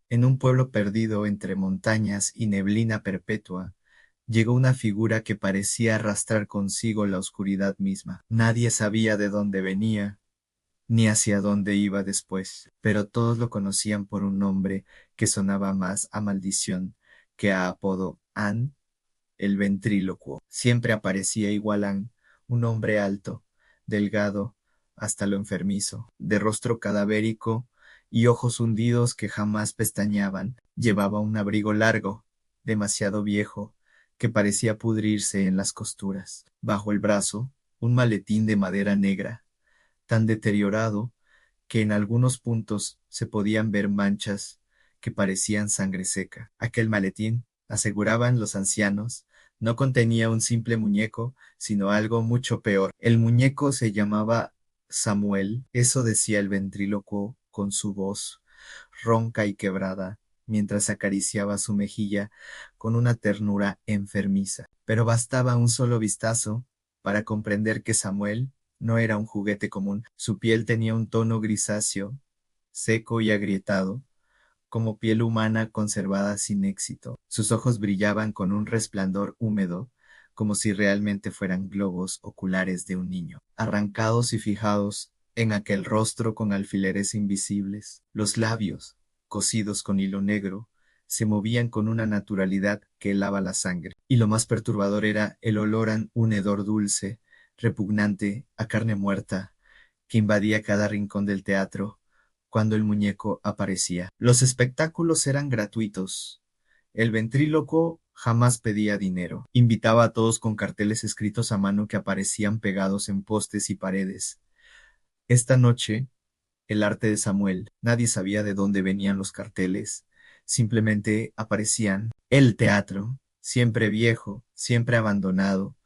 En un pueblo perdido entre montañas y neblina perpetua, llegó una figura que parecía arrastrar consigo la oscuridad misma. Nadie sabía de dónde venía, ni hacia dónde iba después, pero todos lo conocían por un nombre que sonaba más a maldición que a apodo: An, el ventrílocuo. Siempre aparecía igual An, un hombre alto, delgado, hasta lo enfermizo, de rostro cadavérico y ojos hundidos que jamás pestañeaban. Llevaba un abrigo largo, demasiado viejo, que parecía pudrirse en las costuras. Bajo el brazo, un maletín de madera negra, tan deteriorado que en algunos puntos se podían ver manchas que parecían sangre seca. Aquel maletín, aseguraban los ancianos, no contenía un simple muñeco, sino algo mucho peor. El muñeco se llamaba Samuel, eso decía el ventrílocuo con su voz ronca y quebrada, mientras acariciaba su mejilla con una ternura enfermiza. Pero bastaba un solo vistazo para comprender que Samuel no era un juguete común. Su piel tenía un tono grisáceo, seco y agrietado, como piel humana conservada sin éxito. Sus ojos brillaban con un resplandor húmedo, como si realmente fueran globos oculares de un niño, arrancados y fijados en aquel rostro con alfileres invisibles. Los labios, cosidos con hilo negro, se movían con una naturalidad que helaba la sangre. Y lo más perturbador era el olor a un hedor dulce, repugnante, a carne muerta, que invadía cada rincón del teatro cuando el muñeco aparecía. Los espectáculos eran gratuitos. El ventrílocuo jamás pedía dinero. Invitaba a todos con carteles escritos a mano que aparecían pegados en postes y paredes. Esta noche, el arte de Samuel. Nadie sabía de dónde venían los carteles. Simplemente aparecían. El teatro, siempre viejo, siempre abandonado,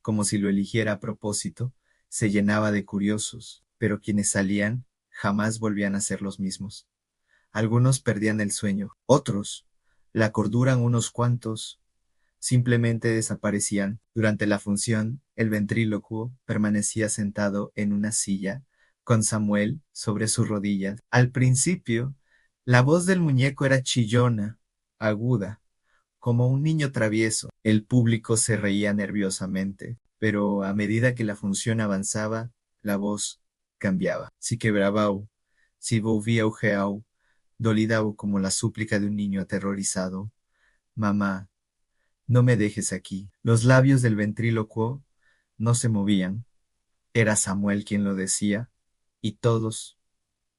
como si lo eligiera a propósito, se llenaba de curiosos, pero quienes salían jamás volvían a ser los mismos. Algunos perdían el sueño, otros, la cordura, unos cuantos, simplemente desaparecían. Durante la función, el ventrílocuo permanecía sentado en una silla, con Samuel sobre sus rodillas. Al principio, la voz del muñeco era chillona, aguda, como un niño travieso. El público se reía nerviosamente, pero a medida que la función avanzaba, la voz cambiaba. Si quebrabau, si volviaugeau, dolidau como la súplica de un niño aterrorizado. Mamá, no me dejes aquí. Los labios del ventrílocuo no se movían. Era Samuel quien lo decía, y todos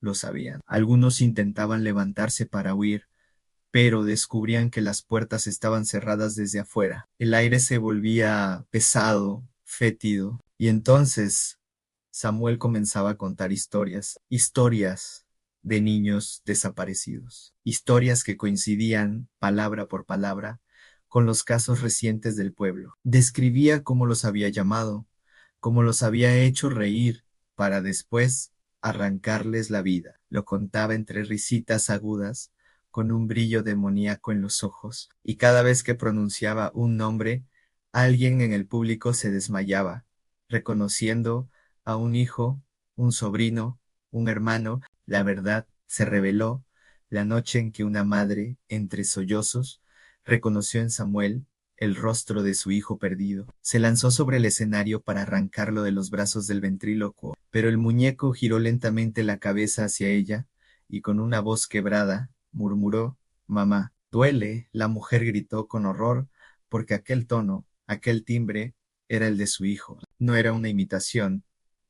lo sabían. Algunos intentaban levantarse para huir, pero descubrían que las puertas estaban cerradas desde afuera. El aire se volvía pesado, fétido, y entonces Samuel comenzaba a contar historias, historias de niños desaparecidos, historias que coincidían, palabra por palabra, con los casos recientes del pueblo. Describía cómo los había llamado, cómo los había hecho reír, para después arrancarles la vida. Lo contaba entre risitas agudas, con un brillo demoníaco en los ojos, y cada vez que pronunciaba un nombre, alguien en el público se desmayaba, reconociendo a un hijo, un sobrino, un hermano. La verdad se reveló la noche en que una madre, entre sollozos, reconoció en Samuel el rostro de su hijo perdido. Se lanzó sobre el escenario para arrancarlo de los brazos del ventrílocuo, pero el muñeco giró lentamente la cabeza hacia ella y con una voz quebrada murmuró: «Mamá». «Duele», la mujer gritó con horror, porque aquel tono, aquel timbre, era el de su hijo. No era una imitación,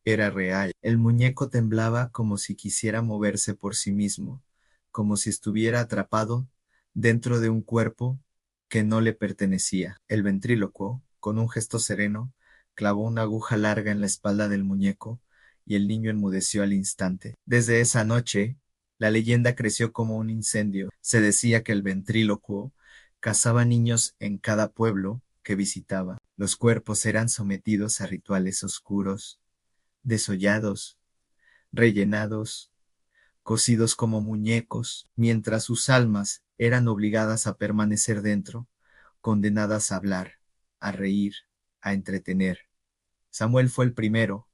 era real. El muñeco temblaba como si quisiera moverse por sí mismo, como si estuviera atrapado dentro de un cuerpo que no le pertenecía. El ventrílocuo, con un gesto sereno, clavó una aguja larga en la espalda del muñeco, y el niño enmudeció al instante. Desde esa noche, la leyenda creció como un incendio. Se decía que el ventrílocuo cazaba niños en cada pueblo que visitaba. Los cuerpos eran sometidos a rituales oscuros, desollados, rellenados, cocidos como muñecos, mientras sus almas eran obligadas a permanecer dentro, condenadas a hablar, a reír, a entretener. Samuel fue el primero,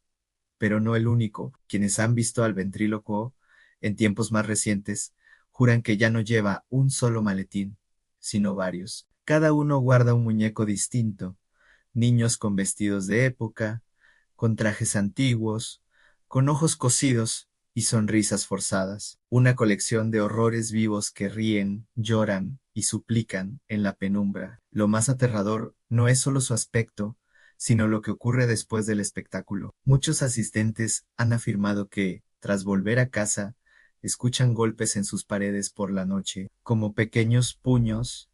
pero no el único. Quienes han visto al ventrílocuo en tiempos más recientes Juran que ya no lleva un solo maletín, sino varios. Cada uno guarda un muñeco distinto, niños con vestidos de época, con trajes antiguos, con ojos cosidos y sonrisas forzadas. Una colección de horrores vivos que ríen, lloran y suplican en la penumbra. Lo más aterrador no es solo su aspecto, sino lo que ocurre después del espectáculo. Muchos asistentes han afirmado que, tras volver a casa, escuchan golpes en sus paredes por la noche, como pequeños puños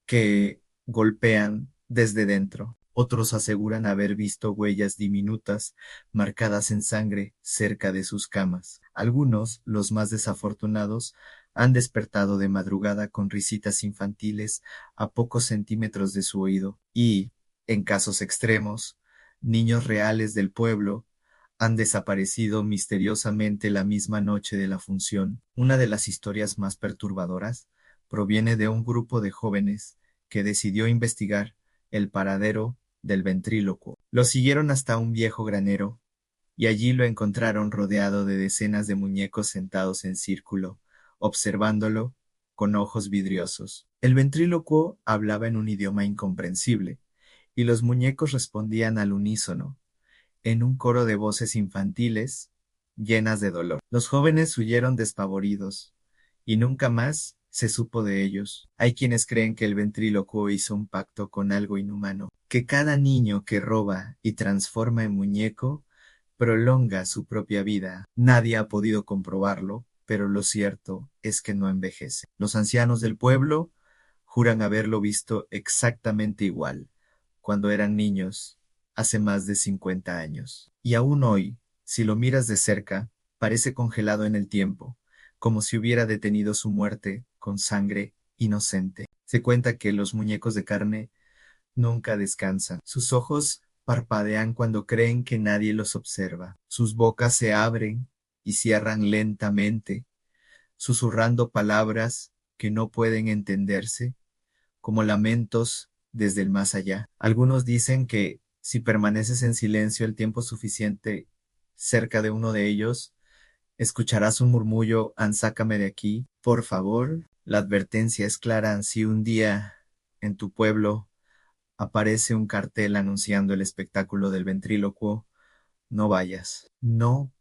que golpean desde dentro. Otros aseguran haber visto huellas diminutas marcadas en sangre cerca de sus camas. Algunos, los más desafortunados, han despertado de madrugada con risitas infantiles a pocos centímetros de su oído y, en casos extremos, niños reales del pueblo han desaparecido misteriosamente la misma noche de la función. Una de las historias más perturbadoras proviene de un grupo de jóvenes que decidió investigar el paradero del ventrílocuo. Lo siguieron hasta un viejo granero y allí lo encontraron rodeado de decenas de muñecos sentados en círculo, observándolo con ojos vidriosos. El ventrílocuo hablaba en un idioma incomprensible y los muñecos respondían al unísono, en un coro de voces infantiles llenas de dolor. Los jóvenes huyeron despavoridos y nunca más se supo de ellos. Hay quienes creen que el ventrílocuo hizo un pacto con algo inhumano, que cada niño que roba y transforma en muñeco prolonga su propia vida. Nadie ha podido comprobarlo, pero lo cierto es que no envejece. Los ancianos del pueblo juran haberlo visto exactamente igual cuando eran niños, hace más de 50 años. Y aún hoy, si lo miras de cerca, parece congelado en el tiempo, como si hubiera detenido su muerte con sangre inocente. Se cuenta que los muñecos de carne nunca descansan. Sus ojos parpadean cuando creen que nadie los observa. Sus bocas se abren y cierran lentamente, susurrando palabras que no pueden entenderse, como lamentos desde el más allá. Algunos dicen que si permaneces en silencio el tiempo suficiente cerca de uno de ellos, escucharás un murmullo: «Sácame de aquí, por favor». La advertencia es clara: si un día en tu pueblo aparece un cartel anunciando el espectáculo del ventrílocuo, no vayas, no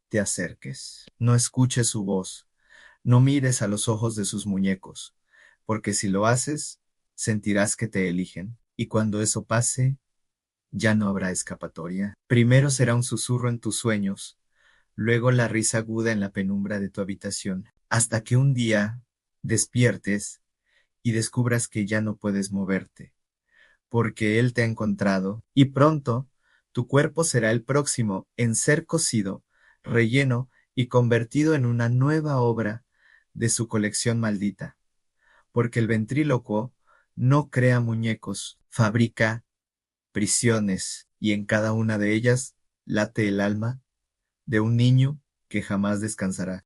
te acerques, no escuches su voz, no mires a los ojos de sus muñecos, porque si lo haces, sentirás que te eligen, y cuando eso pase, ya no habrá escapatoria. Primero será un susurro en tus sueños, luego la risa aguda en la penumbra de tu habitación, hasta que un día despiertes y descubras que ya no puedes moverte, porque Él te ha encontrado, y pronto tu cuerpo será el próximo en ser cocido, relleno y convertido en una nueva obra de su colección maldita, porque el ventrílocuo no crea muñecos, fabrica prisiones, y en cada una de ellas late el alma de un niño que jamás descansará.